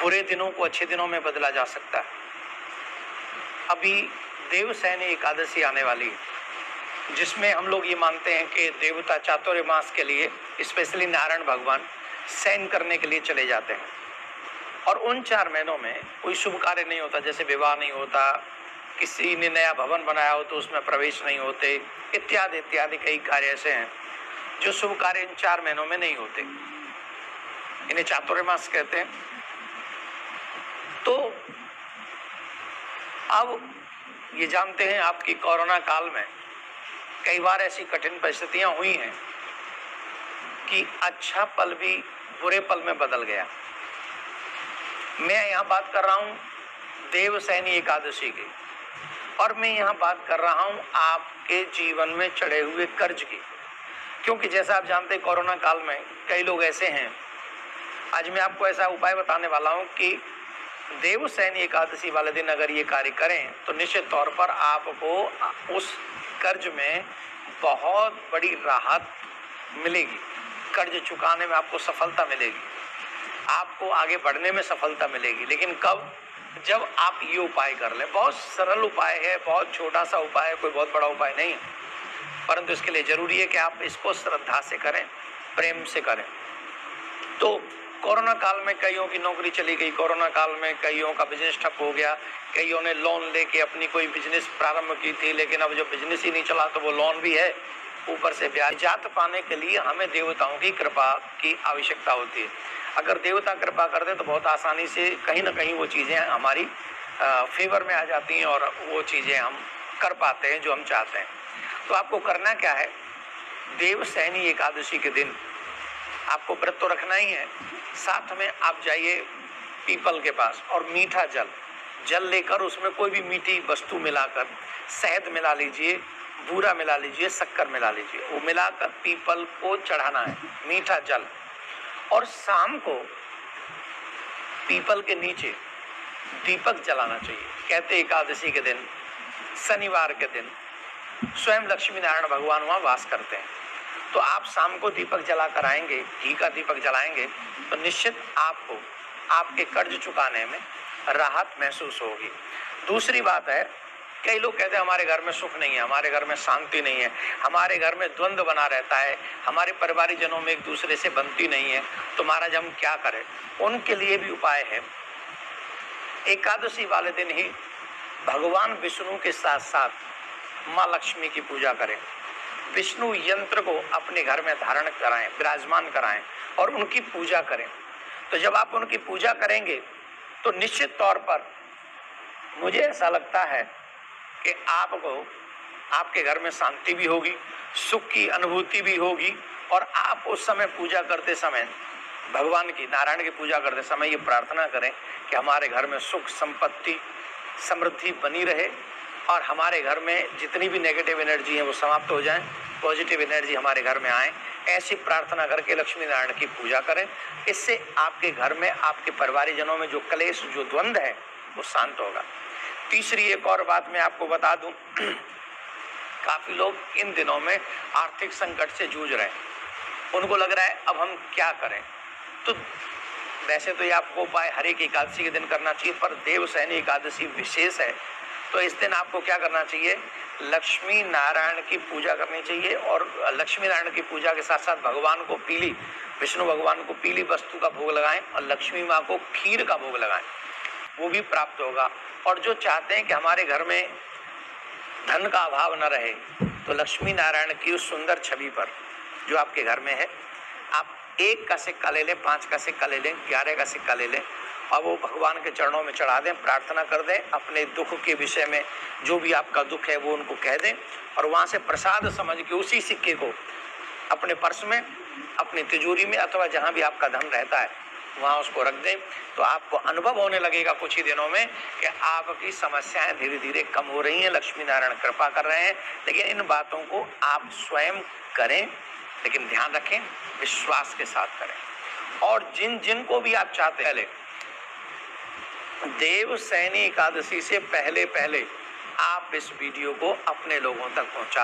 बुरे दिनों को अच्छे दिनों में बदला जा सकता है। अभी देवसैनी एकादशी आने वाली है, जिसमें हम लोग ये मानते हैं कि देवता चातुर्मास के लिए, स्पेशली नारायण भगवान शयन करने के लिए चले जाते हैं। और उन 4 महीनों में कोई शुभ कार्य नहीं होता, जैसे विवाह नहीं होता, किसी ने नया भवन बनाया हो तो उसमें प्रवेश नहीं होते, इत्यादि इत्यादि कई कार्य ऐसे हैं जो शुभ कार्य इन 4 महीनों में नहीं होते। इन्हें चातुर्मास कहते हैं। तो अब ये जानते हैं आपकी कोरोना काल में कई बार ऐसी कठिन परिस्थितियां हुई हैं कि अच्छा पल भी बुरे पल में बदल गया। मैं यहाँ बात कर रहा हूँ देवसैनी एकादशी की, और मैं यहाँ बात कर रहा हूँ आपके जीवन में चढ़े हुए कर्ज की। क्योंकि जैसा आप जानते हैं कोरोना काल में कई लोग ऐसे हैं, आज मैं आपको ऐसा उपाय बताने वाला हूँ कि देवसैनी एकादशी वाले दिन अगर ये कार्य करें तो निश्चित तौर पर आपको उस कर्ज में बहुत बड़ी राहत मिलेगी, कर्ज चुकाने में आपको सफलता मिलेगी, आपको आगे बढ़ने में सफलता मिलेगी। लेकिन कब? जब आप ये उपाय कर लें। बहुत सरल उपाय है, बहुत छोटा सा उपाय है, कोई बहुत बड़ा उपाय नहीं है, परंतु इसके लिए जरूरी है कि आप इसको श्रद्धा से करें, प्रेम से करें। तो कोरोना काल में कईयों की नौकरी चली गई, कोरोना काल में कईयों का बिजनेस ठप हो गया, कईयों ने लोन लेके अपनी कोई बिजनेस प्रारंभ की थी, लेकिन अब जब बिजनेस ही नहीं चला तो वो लोन भी है, ऊपर से ब्याज। जात पाने के लिए हमें देवताओं की कृपा की आवश्यकता होती है। अगर देवता कृपा कर दे तो बहुत आसानी से कहीं ना कहीं वो चीज़ें हमारी फेवर में आ जाती हैं और वो चीज़ें हम कर पाते हैं जो हम चाहते हैं। तो आपको करना क्या है, देवसैनी एकादशी के दिन आपको व्रत तो रखना ही है, साथ में आप जाइए पीपल के पास और मीठा जल लेकर उसमें कोई भी मीठी वस्तु मिलाकर, शहद मिला लीजिए, बूरा मिला लीजिए, शक्कर मिला लीजिए, वो मिलाकर पीपल को चढ़ाना है, मीठा जल। और शाम को पीपल के नीचे दीपक जलाना चाहिए। कहते एकादशी के दिन, शनिवार के दिन स्वयं लक्ष्मी नारायण भगवान वहाँ वास करते हैं। तो आप शाम को दीपक जला कर आएंगे, घी का दीपक जलाएंगे, तो निश्चित आपको आपके कर्ज चुकाने में राहत महसूस होगी। दूसरी बात है, कई लोग कहते हैं हमारे घर में सुख नहीं है, हमारे घर में शांति नहीं है, हमारे घर में द्वंद्व बना रहता है, हमारे परिवारिक जनों में एक दूसरे से बनती नहीं है, तो महाराज हम क्या करें? उनके लिए भी उपाय है। एकादशी वाले दिन ही भगवान विष्णु के साथ साथ माँ लक्ष्मी की पूजा करें, विष्णु यंत्र को अपने घर में धारण कराएं, विराजमान कराएं और उनकी पूजा करें। तो जब आप उनकी पूजा करेंगे तो निश्चित तौर पर मुझे ऐसा लगता है कि आपको आपके घर में शांति भी होगी, सुख की अनुभूति भी होगी, और आप उस समय पूजा करते समय भगवान की, नारायण की पूजा करते समय ये प्रार्थना करें कि हमारे घर में सुख, संपत्ति, समृद्धि बनी रहे और हमारे घर में जितनी भी नेगेटिव एनर्जी है वो समाप्त हो जाए, पॉजिटिव एनर्जी हमारे घर में आए। ऐसी प्रार्थना करके लक्ष्मी नारायण की पूजा करें। इससे आपके घर में, आपके परिवारिक जनों में जो क्लेश, जो द्वंद्व है वो शांत होगा। तीसरी एक और बात मैं आपको बता दूं, काफी लोग इन दिनों में आर्थिक संकट से जूझ रहे हैं, उनको लग रहा है अब हम क्या करें। तो वैसे तो ये आपको उपाय हर एक एकादशी के दिन करना चाहिए, पर देवसैनी एकादशी विशेष है, तो इस दिन आपको क्या करना चाहिए, लक्ष्मी नारायण की पूजा करनी चाहिए। और लक्ष्मी नारायण की पूजा के साथ साथ भगवान को पीली, विष्णु भगवान को पीली वस्तु का भोग लगाएं और लक्ष्मी माँ को खीर का भोग लगाएं, वो भी प्राप्त होगा। और जो चाहते हैं कि हमारे घर में धन का अभाव न रहे, तो लक्ष्मी नारायण की उस सुंदर छवि पर जो आपके घर में है, आप 1 का सिक्का ले लें, 5 का सिक्का ले लें, 11 का सिक्का ले लें और वो भगवान के चरणों में चढ़ा दें, प्रार्थना कर दें, अपने दुख के विषय में जो भी आपका दुख है वो उनको कह दें, और वहाँ से प्रसाद समझ के उसी सिक्के को अपने पर्स में, अपनी तिजोरी में अथवा जहाँ भी आपका धन रहता है वहाँ उसको रख दें। तो आपको अनुभव होने लगेगा कुछ ही दिनों में कि आपकी समस्याएं धीरे धीरे कम हो रही हैं, लक्ष्मी नारायण कृपा कर रहे हैं। लेकिन इन बातों को आप स्वयं करें, लेकिन ध्यान रखें, विश्वास के साथ करें। और जिन को भी आप चाहते हैं, देवसैनी एकादशी से पहले आप इस वीडियो को अपने लोगों तक पहुंचा